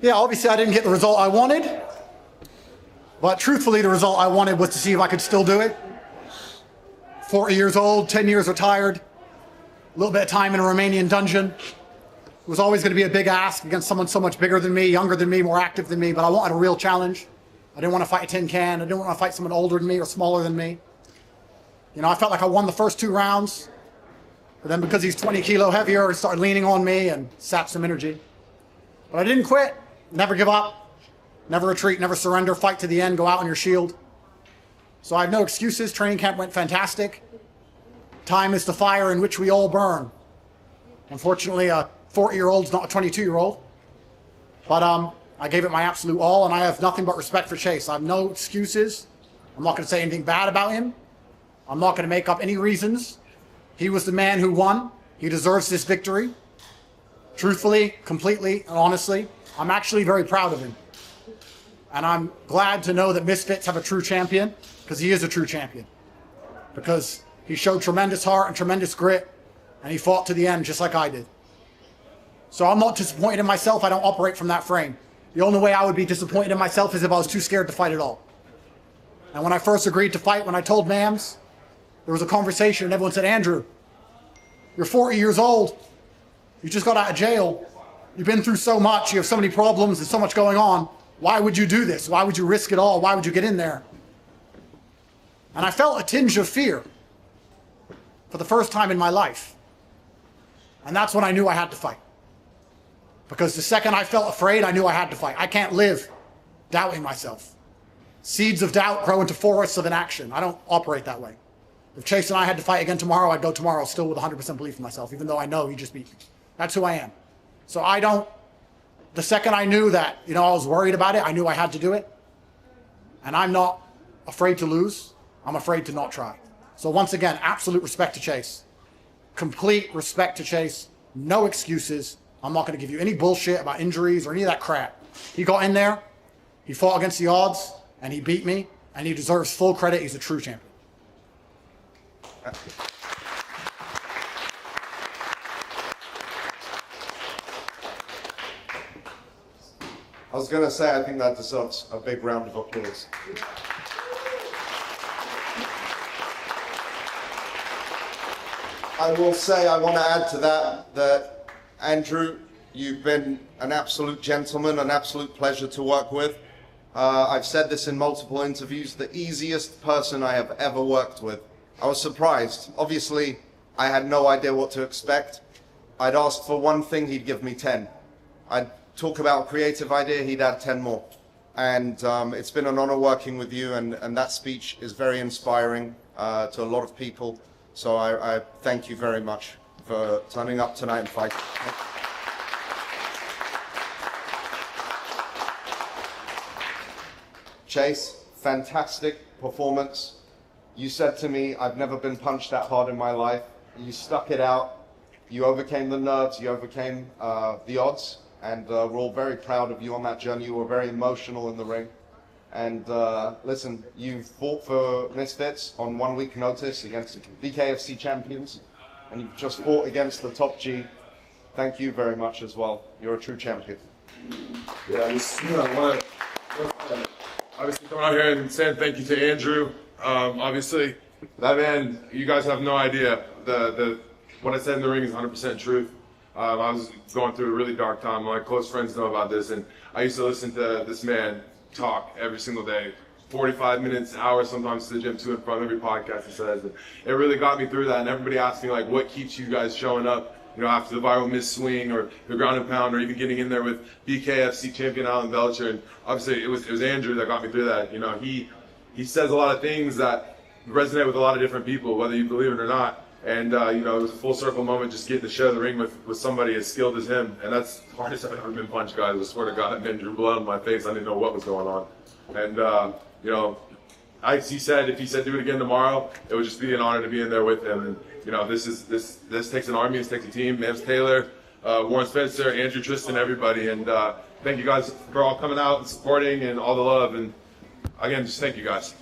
Yeah, obviously I didn't get the result I wanted, but truthfully the result I wanted was to see if I could still do it. 40 years old, 10 years retired, a little bit of time in a Romanian dungeon. It was always going to be a big ask against someone so much bigger than me, younger than me, more active than me, but I wanted a real challenge. I didn't want to fight a tin can. I didn't want to fight someone older than me or smaller than me. You know, I felt like I won the first 2 rounds, but then because he's 20 kilo heavier, he started leaning on me and sapped some energy. But I didn't quit, never give up, never retreat, never surrender, fight to the end, go out on your shield. So I have no excuses. Training camp went fantastic. Time is the fire in which we all burn. Unfortunately, a 40-year-old's not a 22-year-old. But I gave it my absolute all, and I have nothing but respect for Chase. I have no excuses. I'm not going to say anything bad about him. I'm not going to make up any reasons. He was the man who won. He deserves this victory. Truthfully, completely, and honestly, I'm actually very proud of him. And I'm glad to know that Misfits have a true champion, because he is a true champion. Because he showed tremendous heart and tremendous grit, and he fought to the end just like I did. So I'm not disappointed in myself. I don't operate from that frame. The only way I would be disappointed in myself is if I was too scared to fight at all. And when I first agreed to fight, when I told Mams, there was a conversation and everyone said, Andrew, you're 40 years old. You just got out of jail. You've been through so much. You have so many problems and so much going on. Why would you do this? Why would you risk it all? Why would you get in there? And I felt a tinge of fear for the first time in my life. And that's when I knew I had to fight. Because the second I felt afraid, I knew I had to fight. I can't live doubting myself. Seeds of doubt grow into forests of inaction. I don't operate that way. If Chase and I had to fight again tomorrow, I'd go tomorrow still with 100% belief in myself, even though I know he just beat me. That's who I am. So I don't, the second I knew that, you know, I was worried about it, I knew I had to do it. And I'm not afraid to lose. I'm afraid to not try. So once again, absolute respect to Chase. Complete respect to Chase. No excuses. I'm not going to give you any bullshit about injuries or any of that crap. He got in there, he fought against the odds, and he beat me, and he deserves full credit. He's a true champion. I was going to say, I think that deserves a big round of applause. I will say, I want to add to that Andrew, you've been an absolute gentleman, an absolute pleasure to work with. I've said this in multiple interviews, the easiest person I have ever worked with. I was surprised. Obviously, I had no idea what to expect. I'd ask for one thing, he'd give me 10. I'd talk about a creative idea, he'd add 10 more. And it's been an honor working with you, and that speech is very inspiring to a lot of people. So I thank you very much for turning up tonight and fighting. Chase, fantastic performance. You said to me, I've never been punched that hard in my life. You stuck it out. You overcame the nerves. You overcame the odds. And we're all very proud of you on that journey. You were very emotional in the ring. And listen, you fought for Misfits on 1 week notice against the BKFC champions. And you've just fought against the top G. Thank you very much as well. You're a true champion. Yeah, I want to obviously coming out here and saying thank you to Andrew. Obviously, that man, you guys have no idea. What I said in the ring is 100% truth. I was going through a really dark time. My close friends know about this, and I used to listen to this man talk every single day. 45 minutes, hours sometimes to the gym, to and from every podcast he says. And it really got me through that, and everybody asked me, like, what keeps you guys showing up, you know, after the viral miss swing or the ground and pound or even getting in there with BKFC champion Alan Belcher. And obviously it was Andrew that got me through that. You know, he says a lot of things that resonate with a lot of different people, whether you believe it or not. And, you know, it was a full circle moment just getting to share the ring with somebody as skilled as him. And that's the hardest I've ever been punched, guys. I swear to God, I drew blood on my face. I didn't know what was going on. And, you know, he said if he said do it again tomorrow, it would just be an honor to be in there with him. And, you know, this takes an army, this takes a team. Mams Taylor, Warren Spencer, Andrew Tristan, everybody. And thank you guys for all coming out and supporting and all the love. And again, just thank you guys.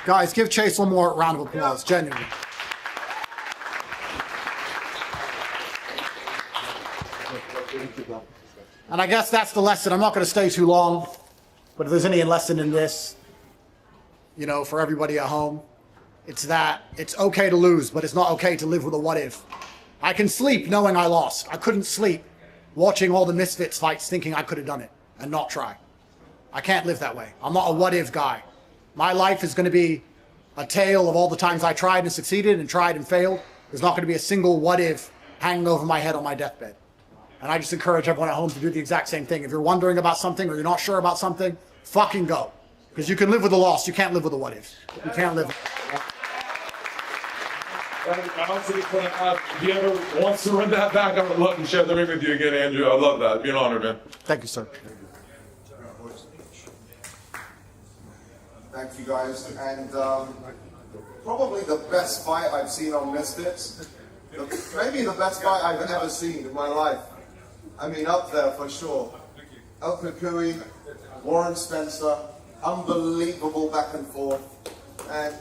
Guys, give Chase one more round of applause, genuinely. And I guess that's the lesson. I'm not going to stay too long, but if there's any lesson in this, you know, for everybody at home, it's that it's okay to lose, but it's not okay to live with a what if. I can sleep knowing I lost. I couldn't sleep watching all the Misfits fights thinking I could have done it and not try. I can't live that way. I'm not a what if guy. My life is going to be a tale of all the times I tried and succeeded and tried and failed. There's not going to be a single what if hanging over my head on my deathbed. And I just encourage everyone at home to do the exact same thing. If you're wondering about something or you're not sure about something, fucking go. Because you can live with the loss. You can't live with the what if. You can't live. I honestly couldn't ask. If you ever wants to run that back, I would love to share the ring with you again, Andrew. I love that. It'd be an honor, man. Thank you, sir. Thank you, guys. And probably the best fight I've seen on Misfits. Maybe the best fight I've ever seen in my life. I mean, up there for sure. El Kukui, Warren Spencer, unbelievable back and forth. And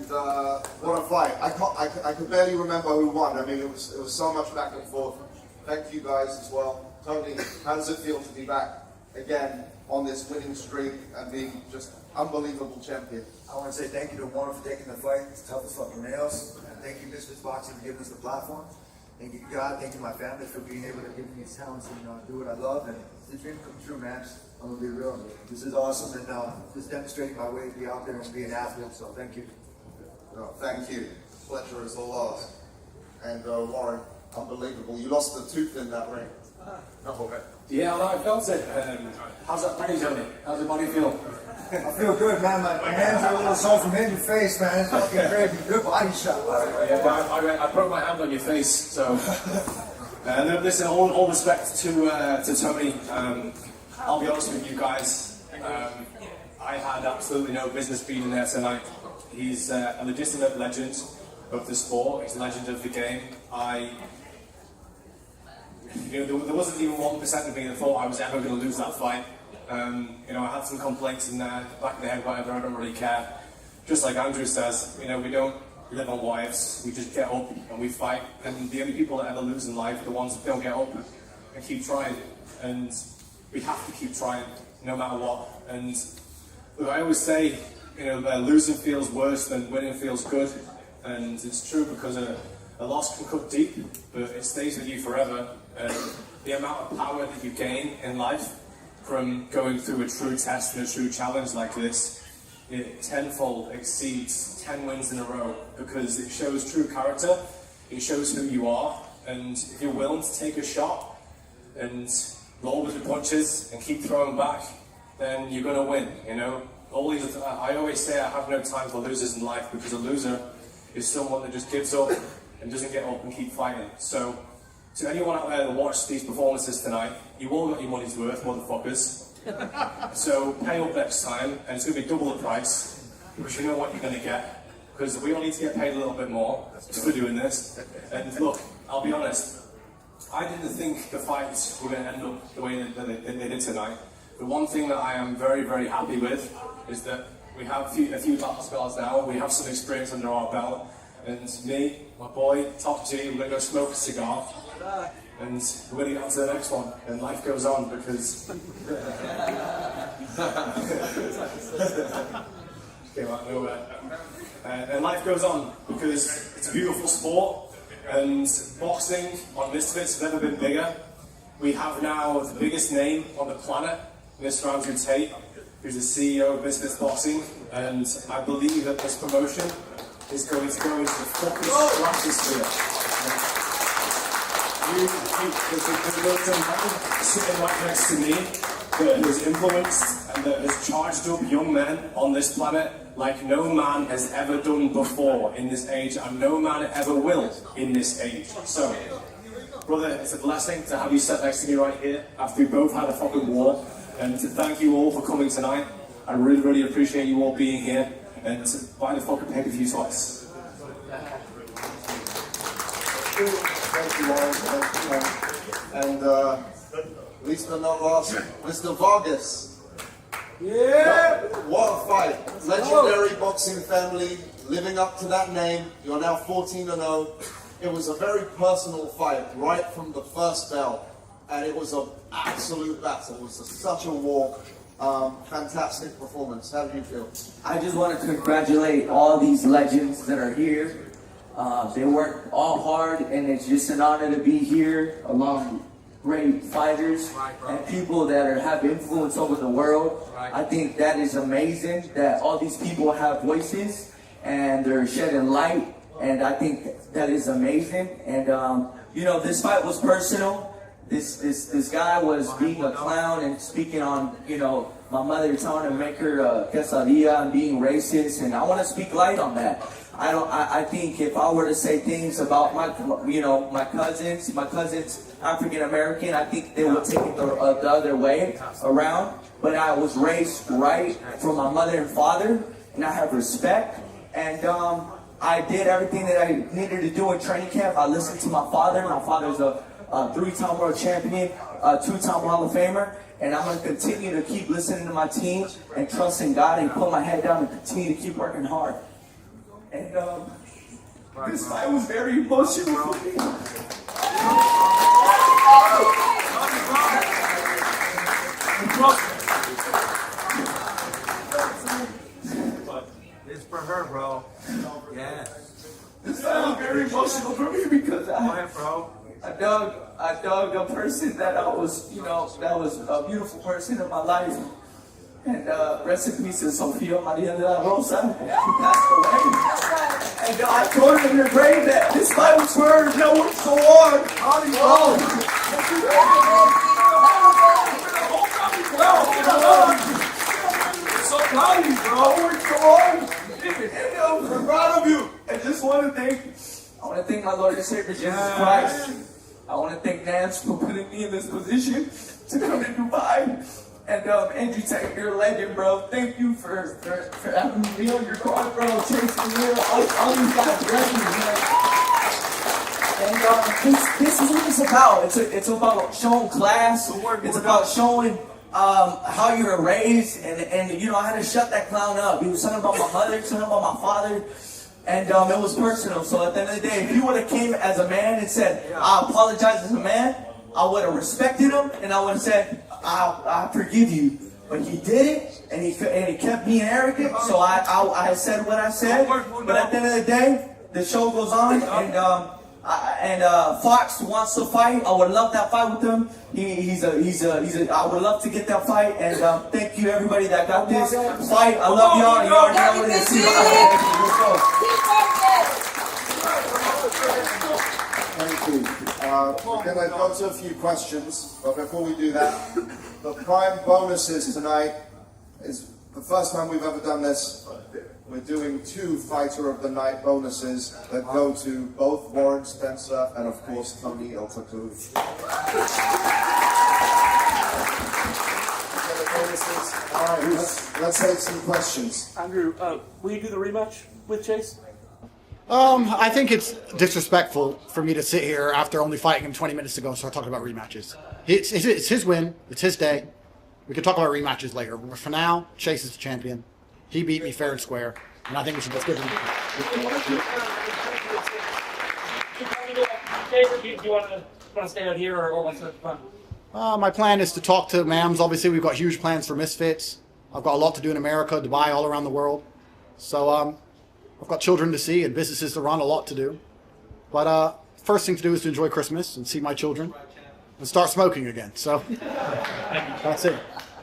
what a fight. I could barely remember who won. I mean, it was so much back and forth. Thank you guys as well. Tony, how does it feel to be back again on this winning streak and being just unbelievable champion? I want to say thank you to Warren for taking the fight. It's tough as fucking nails. And thank you, Misfits Boxing, for giving us the platform. Thank you, God. Thank you, my family, for being able to give me these talents and do what I love. And it's a dream come true, man. I'm gonna be real. This is awesome, and just demonstrating my way to be out there and be an athlete. So thank you. No, thank you. Pleasure is all ours. And Warren, unbelievable. You lost the tooth in that ring. Yeah, I felt it. How's that pain, Tony? How's the body feel? I feel good, man. My hands are a little sore from hitting your face, man. It's fucking great. Good body shot. Yeah, I broke my hand on your face, so. Listen, all respect to Tony. I'll be honest with you guys. I had absolutely no business being in there tonight. He's a legitimate legend of the sport. He's a legend of the game. There wasn't even 1% of me that thought I was ever going to lose that fight. I had some complaints in there, back of the head, whatever, I don't really care. Just like Andrew says, we don't live on wives, we just get up and we fight. And the only people that ever lose in life are the ones that don't get up and keep trying. And we have to keep trying, no matter what. And look, I always say, losing feels worse than winning feels good. And it's true because a loss can cut deep, but it stays with you forever. And the amount of power that you gain in life from going through a true test and a true challenge like this, it tenfold exceeds 10 wins in a row, because it shows true character, it shows who you are, and if you're willing to take a shot and roll with the punches and keep throwing back, then you're going to win, I always say I have no time for losers in life, because a loser is someone that just gives up and doesn't get up and keep fighting. So, to anyone out there that watched these performances tonight, you all got your money's worth, motherfuckers. So pay up next time, and it's going to be double the price, because you know what you're going to get. Because we all need to get paid a little bit more for doing this. And look, I'll be honest, I didn't think the fights were going to end up the way that they did tonight. The one thing that I am very, very happy with is that we have a few battle scars now, we have some experience under our belt, and me, my boy, Top G, we're going to go smoke a cigar. And we're going to get on to the next one, and life goes on, because came out of nowhere. And life goes on because it's a beautiful sport, and boxing on Misfits has never been bigger. We have now the biggest name on the planet, Mr. Andrew Tate, who's the CEO of Misfits Boxing, and I believe that this promotion is going to go into the fucking stratosphere. There's a man sitting right next to me that has influenced and that has charged up young men on this planet like no man has ever done before in this age, and no man ever will in this age. So, brother, it's a blessing to have you sat next to me right here after we both had a fucking war, and to thank you all for coming tonight. I really, really appreciate you all being here, and to buy the fucking pay-per-view twice. Thank you, Warren. Thank you, and least but not last, Mr. Vargas. Yeah! What a fight. Legendary boxing family, living up to that name. You're now 14-0. It was a very personal fight, right from the first bell. and it was an absolute battle. It was such a war. Fantastic performance. How do you feel? I just want to congratulate all these legends that are here. They worked all hard, and it's just an honor to be here along great fighters and people that have influence over the world. I think that is amazing that all these people have voices and they're shedding light, and I think that is amazing. And you know, this fight was personal. This guy was being a clown and speaking on, you know, my mother telling to make her quesadilla and being racist, and I want to speak light on that. I think if I were to say things about my cousins African American, I think they would take it the other way around. But I was raised right from my mother and father, and I have respect. And I did everything that I needed to do in training camp. I listened to my father. My father's a 3-time world champion, 2-time Hall of Famer. And I'm going to continue to keep listening to my team and trusting God and put my head down and continue to keep working hard. And this fight was very emotional for me. It's for her, bro. Yeah. This fight was very emotional for me because I dug a person that that was a beautiful person in my life. And rest in peace to Sofia Maria de la Rosa, who passed away. And I told her in her grave that this fight was for her. No, worked so hard. So proud of you, bro. Worked so hard. And I'm proud of you. And just want to thank my Lord and Savior Jesus Christ. I want to thank Nance for putting me in this position to come to Dubai. And Andrew Tate, you're a legend, bro. Thank you for having me on your card, bro. Chasing me, all these guys, legends, and this is what it's about. It's about showing class. It's about showing how you were raised, and you know, I had to shut that clown up. He was talking about my mother, talking about my father. And it was personal. So at the end of the day, if you would have came as a man and said, I apologize as a man, I would have respected him, and I would have said, I forgive you. But he did it, and he kept being arrogant. So I said what I said. But at the end of the day, the show goes on, and Fox wants to fight. I would love that fight with him. I would love to get that fight. And thank you everybody that got this fight. I love y'all. You already know what it is. Let's go. Thank you. We're going to go to a few questions, but before we do that, the prime bonuses tonight is the first time we've ever done this. We're doing 2 Fighter of the Night bonuses that go to both Warren Spencer and, of course, Tony Iltaku. All right, let's take some questions. Andrew, will you do the rematch with Chase? I think it's disrespectful for me to sit here after only fighting him 20 minutes ago and start talking about rematches. It's his win. It's his day. We can talk about rematches later. But for now, Chase is the champion. He beat me fair and square, and I think we should just give him. Do you want to stay out here, or what's the fun? My plan is to talk to MAMS. Obviously, we've got huge plans for Misfits. I've got a lot to do in America, Dubai, all around the world. So I've got children to see and businesses to run, a lot to do. But first thing to do is to enjoy Christmas and see my children and start smoking again. So that's it.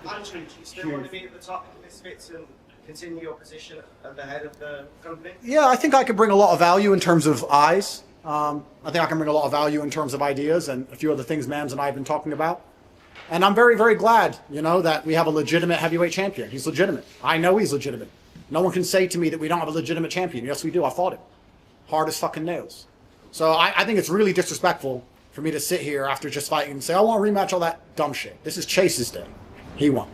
Andrew, do you still want to be at the top of Misfits and continue your position at the head of the company? Yeah, I think I could bring a lot of value in terms of eyes. I think I can bring a lot of value in terms of ideas and a few other things Mams and I have been talking about. And I'm very, very glad, you know, that we have a legitimate heavyweight champion. He's legitimate. I know he's legitimate. No one can say to me that we don't have a legitimate champion. Yes, we do. I fought him. Hard as fucking nails. So I think it's really disrespectful for me to sit here after just fighting and say, I want to rematch all that dumb shit. This is Chase's day. He won.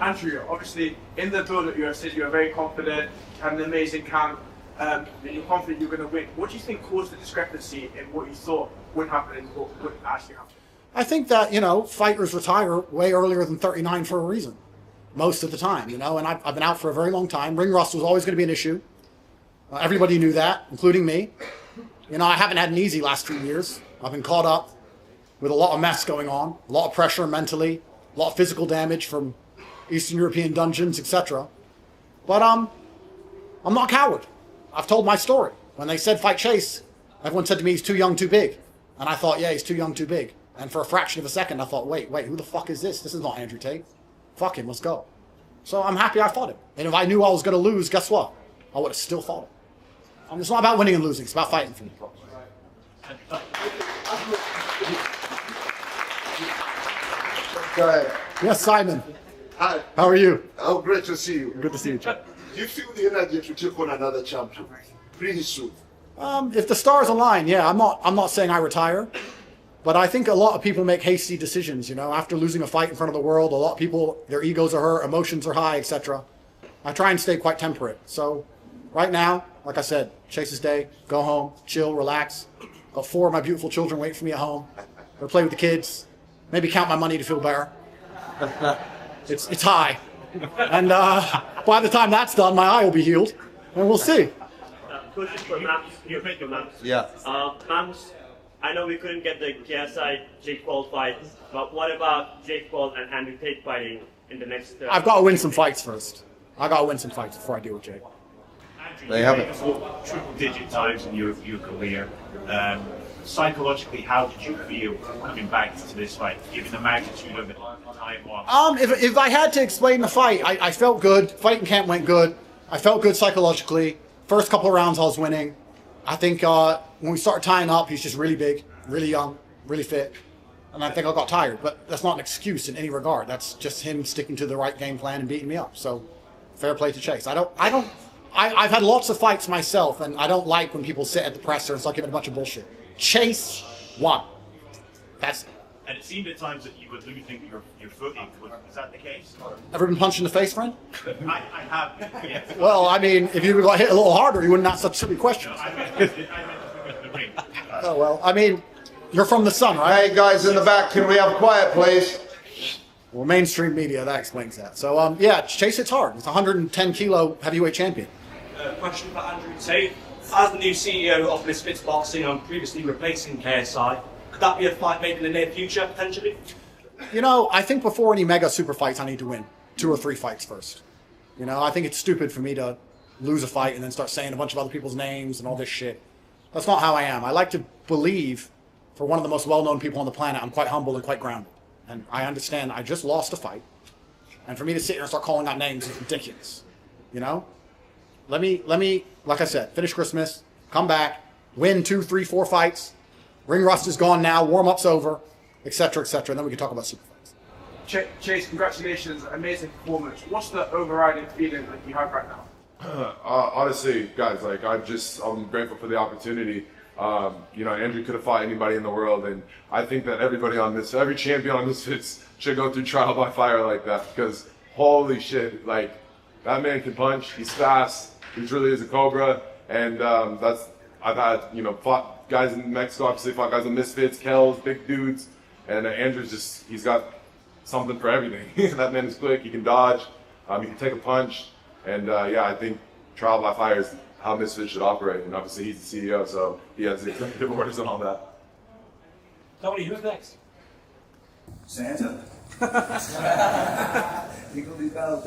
Andrew, obviously, in the build-up, you said you were very confident, had an amazing camp, and you're confident you're going to win. What do you think caused the discrepancy in what you thought would happen and what would actually happen? I think that, you know, fighters retire way earlier than 39 for a reason. Most of the time, you know, and I've been out for a very long time. Ring rust was always going to be an issue. Everybody knew that, including me. You know, I haven't had an easy last 2 years. I've been caught up. with a lot of mess going on, a lot of pressure mentally, a lot of physical damage from Eastern European dungeons, etc. But I'm not a coward. I've told my story. When they said fight Chase, everyone said to me he's too young, too big. And I thought, yeah, he's too young, too big. And for a fraction of a second, I thought, wait, who the fuck is this? This is not Andrew Tate. Fuck him, let's go. So I'm happy I fought him. And if I knew I was going to lose, guess what? I would have still fought him. It's not about winning and losing. It's about fighting for me. Go ahead. Yes, Simon. Hi. How are you? Oh, great to see you. Good to see you, Chad. Do you feel the energy to take on another champion pretty soon? If the stars align, yeah. I'm not saying I retire, but I think a lot of people make hasty decisions. You know, after losing a fight in front of the world, a lot of people, their egos are hurt, emotions are high, etc. I try and stay quite temperate. So, right now, like I said, Chase's day. Go home, chill, relax. Got 4 of my beautiful children waiting for me at home. Go play with the kids. Maybe count my money to feel better. It's high, and by the time that's done, my eye will be healed, and we'll see. Question for Mams. You make your Mams. Yeah. Mams, I know we couldn't get the KSI Jake Paul fight, but what about Jake Paul and Andrew Tate fighting in the next? I've got to win some fights first. I got to win some fights before I deal with Jake. Andrew, There you have it. Triple-digit times in your career. Psychologically, how did you feel coming back to this fight, given the magnitude of it, time off? If I had to explain the fight, I felt good. Fighting camp went good. I felt good psychologically. First couple of rounds I was winning. I think when we started tying up, he's just really big, really young, really fit. And I think I got tired, but that's not an excuse in any regard. That's just him sticking to the right game plan and beating me up. So fair play to Chase. I've had lots of fights myself, and I don't like when people sit at the presser and start giving a bunch of bullshit. Chase won. That's it. And it seemed at times that you were losing your footing. Was that the case? Ever been punched in the face, friend? I have. Yes. Well, I mean, if you got hit a little harder, you wouldn't ask such silly questions. No, I meant the ring. Oh, well, I mean, you're from the sun, right? Hey, guys in the back, can we have quiet, please? Well, mainstream media, that explains that. So, yeah, Chase hits hard. He's a 110-kilo heavyweight champion. Question for Andrew Tate. As the new CEO of Misfits Boxing, I'm previously replacing KSI. Could that be a fight made in the near future, potentially? You know, I think before any mega super fights, I need to win 2 or 3 fights first. You know, I think it's stupid for me to lose a fight and then start saying a bunch of other people's names and all this shit. That's not how I am. I like to believe, for one of the most well-known people on the planet, I'm quite humble and quite grounded. And I understand I just lost a fight. And for me to sit here and start calling out names is ridiculous. You know? Let me, like I said, finish Christmas, come back, win 2, 3, 4 fights. Ring rust is gone now, warm-up's over, etc., etc., and then we can talk about super fights. Chase, congratulations, amazing performance. What's the overriding feeling that you have right now? Honestly, guys, like I'm grateful for the opportunity. You know, Andrew could have fought anybody in the world, and I think that every champion on Misfits should go through trial by fire like that, because holy shit, like that man can punch, he's fast, he truly is a cobra, and I've had, you know, fought guys in Mexico, obviously fought guys in Misfits, Kells, big dudes, and Andrew's he's got something for everything. That man is quick, he can dodge, he can take a punch, and yeah, I think trial by fire is how Misfits should operate, and obviously he's the CEO, so he has the executive orders and all that. Tony, who's next? Santa. Legally valid,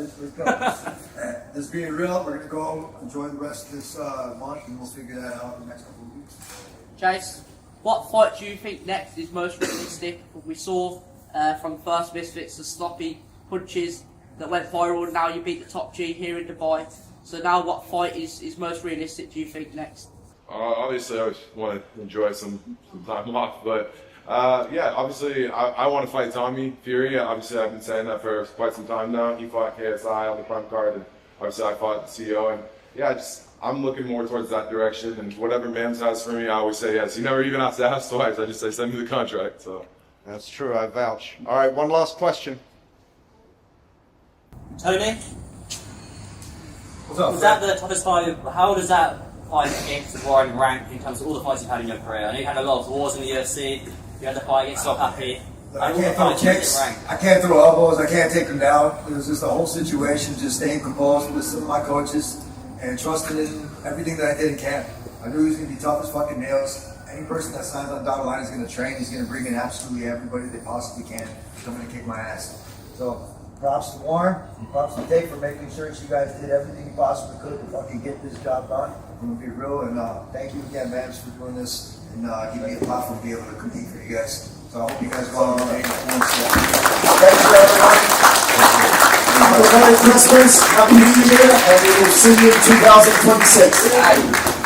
this being real, we're gonna go enjoy the rest of this month, and we'll figure that out in the next couple of weeks. Chase, what fight do you think next is most realistic? We saw from the first Misfits the sloppy punches that went viral. Now you beat the top G here in Dubai. So now, what fight is most realistic? Do you think next? Obviously, I just want to enjoy some time off, but. Yeah, obviously, I want to fight Tommy Fury. Obviously, I've been saying that for quite some time now. He fought KSI on the prime card, and obviously I fought the CEO. And yeah, I'm looking more towards that direction. And whatever Mams has for me, I always say yes. He never even has to ask twice. I just say, send me the contract. So That's true, I vouch. All right, one last question. Tony? What's up, was that the toughest fight? How does that fight against the Warren rank in terms of all the fights you've had in your career? I know you had a lot of wars in the UFC. You had the fight against Stop Happy. I can't throw kicks, I can't throw elbows, I can't take them down. It was just the whole situation, just staying composed, listening to my coaches, and trusting in everything that I did in camp. I knew he was going to be tough as fucking nails, any person that signs on the dotted line is going to train. He's going to bring in absolutely everybody they possibly can to come in and kick my ass. So props to Warren, props to Tate for making sure that you guys did everything you possibly could to fucking get this job done. I'm going to be real, and thank you again, man, for doing this and giving me a platform to be able to compete for you guys. So I hope you guys go on and thank you, everyone. Merry Christmas, Happy New Year, and we will see you in 2026.